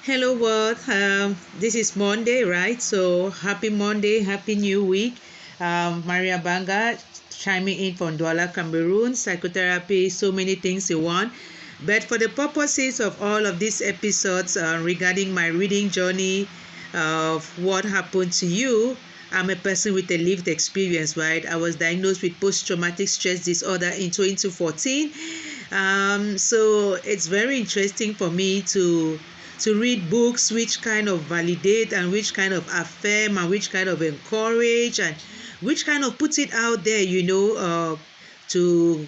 Hello world. This is Monday, right? So happy Monday, happy new week. Maria Banga chiming in from Douala, Cameroon, psychotherapy, so many things you want. But for the purposes of all of these episodes regarding my reading journey of what happened to you, I'm a person with a lived experience, right? I was diagnosed with post-traumatic stress disorder in 2014. So it's very interesting for me to read books which kind of validate and which kind of affirm and which kind of encourage and which kind of put it out there, to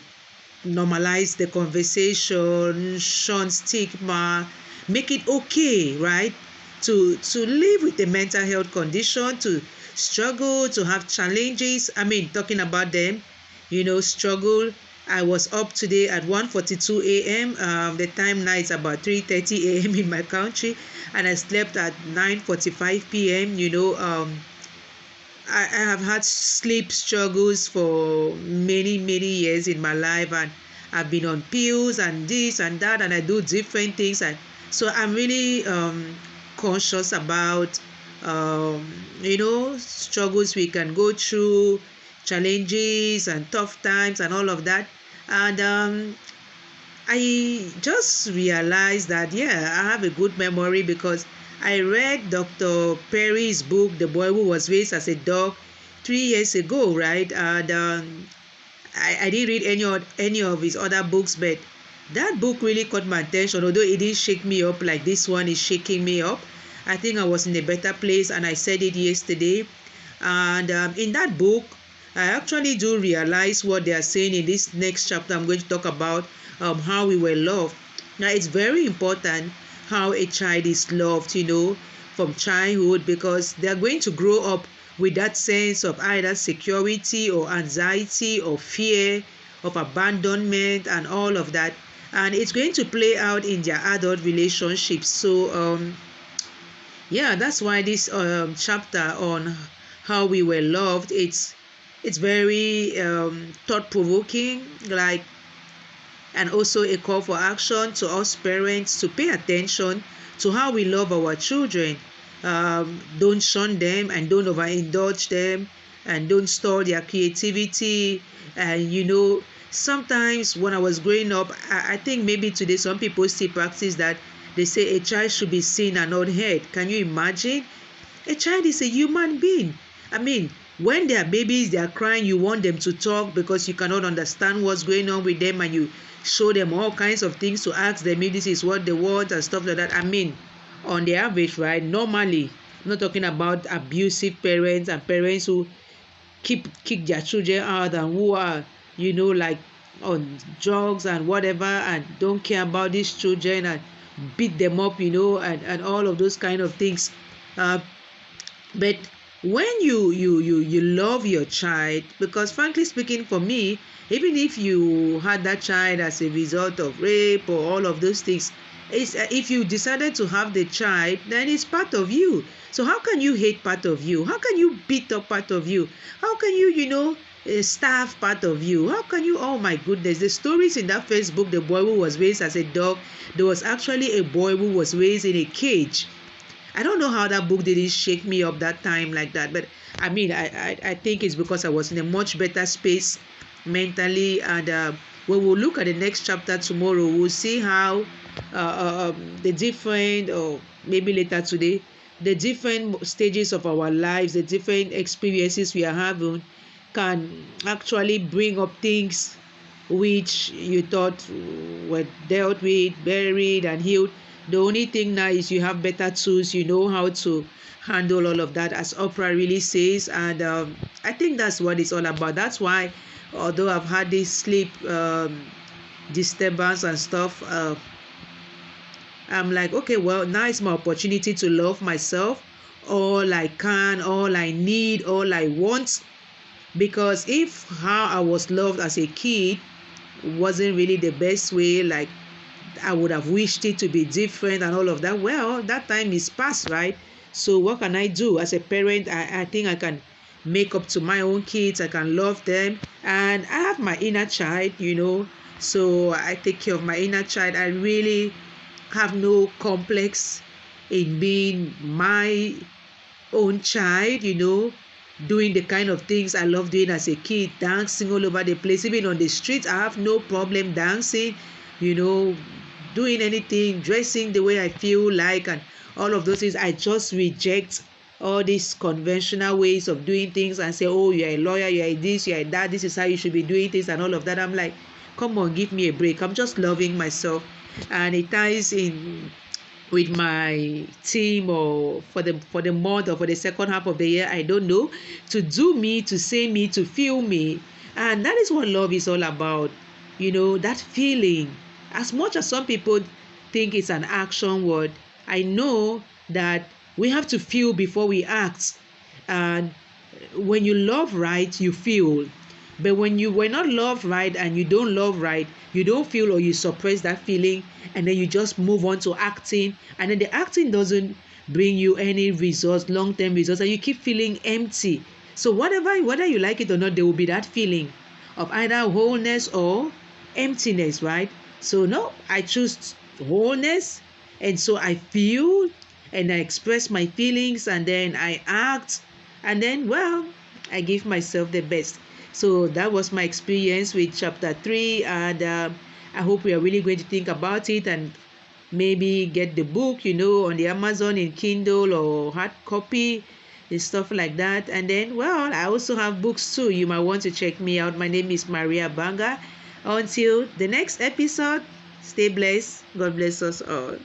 normalize the conversation, shun stigma, make it okay, right? To live with a mental health condition, to struggle, to have challenges. I mean, talking about them, struggle. I was up today at 1:42 a.m. The time now is about 3:30 a.m. in my country, and I slept at 9:45 p.m. I have had sleep struggles for many years in my life, and I've been on pills and this and that, and I do different things, and so I'm really conscious about struggles we can go through, challenges and tough times and all of that. And I just realized that, yeah, I have a good memory because I read Dr. Perry's book, The Boy Who Was Raised as a Dog, 3 years ago, right? And I didn't read any of his other books, but that book really caught my attention, although it didn't shake me up like this one is shaking me up. I think I was in a better place, and I said it yesterday. And in that book, I actually do realize what they are saying in this next chapter. I'm going to talk about how we were loved. Now, it's very important how a child is loved, from childhood, because they are going to grow up with that sense of either security or anxiety or fear of abandonment and all of that. And it's going to play out in their adult relationships. So, yeah, that's why this chapter on how we were loved, it's very thought-provoking, and also a call for action to us parents to pay attention to how we love our children. Don't shun them and don't overindulge them and don't stall their creativity. And sometimes when I was growing up, I think maybe today some people still practice that. They say a child should be seen and not heard. Can you imagine? A child is a human being. I mean, when they are babies, they are crying, you want them to talk because you cannot understand what's going on with them, and you show them all kinds of things to ask them if this is what they want and stuff like that. I mean, on the average, right, normally, I'm not talking about abusive parents and parents who kick their children out and who are, like on drugs and whatever, and don't care about these children and beat them up, and all of those kind of things. But when you love your child, because frankly speaking, for me, even if you had that child as a result of rape or all of those things, if you decided to have the child, then it's part of you. So how can you hate part of you? How can you beat up part of you? How can you starve part of you? How can you? Oh my goodness, the stories in that first book, The Boy Who Was Raised as a Dog, there was actually a boy who was raised in a cage. I don't know how that book didn't shake me up that time like that, but I mean, I think it's because I was in a much better space mentally. And when we'll look at the next chapter tomorrow, we'll see how the different, or maybe later today, the different stages of our lives, the different experiences we are having can actually bring up things which you thought were dealt with, buried, and healed. The only thing now is you have better tools, you know how to handle all of that, as Oprah really says. And I think that's what it's all about. That's why, although I've had this sleep disturbance and stuff, I'm like, okay, well, now it's my opportunity to love myself all I can, all I need, all I want. Because if how I was loved as a kid wasn't really the best way, like I would have wished it to be different and all of that, well, that time is past, right? So what can I do as a parent? I think I can make up to my own kids. I can love them. And I have my inner child, so I take care of my inner child. I really have no complex in being my own child, doing the kind of things I love doing as a kid, dancing all over the place, even on the streets. I have no problem dancing, you know, doing anything, dressing the way I feel like, and all of those things. I just reject all these conventional ways of doing things and say, oh, you're a lawyer, you're this, you're that, this is how you should be doing things, and all of that. I'm like, come on, give me a break. I'm just loving myself. And it ties in with my team, or for the month, or for the second half of the year, I don't know, to do me, to say me, to feel me. And that is what love is all about, that feeling. As much as some people think it's an action word, I know that we have to feel before we act. And when you love right, you feel. But when you were not loved right and you don't love right, you don't feel, or you suppress that feeling, and then you just move on to acting, and then the acting doesn't bring you any results, long-term results, and you keep feeling empty. So whether you like it or not, there will be that feeling of either wholeness or emptiness, right? So no, I choose wholeness, and so I feel and I express my feelings, and then I act, and then, well, I give myself the best. So that was my experience with chapter 3, and I hope we are really going to think about it and maybe get the book, on the Amazon in Kindle or hard copy and stuff like that. And then, well, I also have books too. You might want to check me out. My name is Maria Banga. Until the next episode, stay blessed. God bless us all.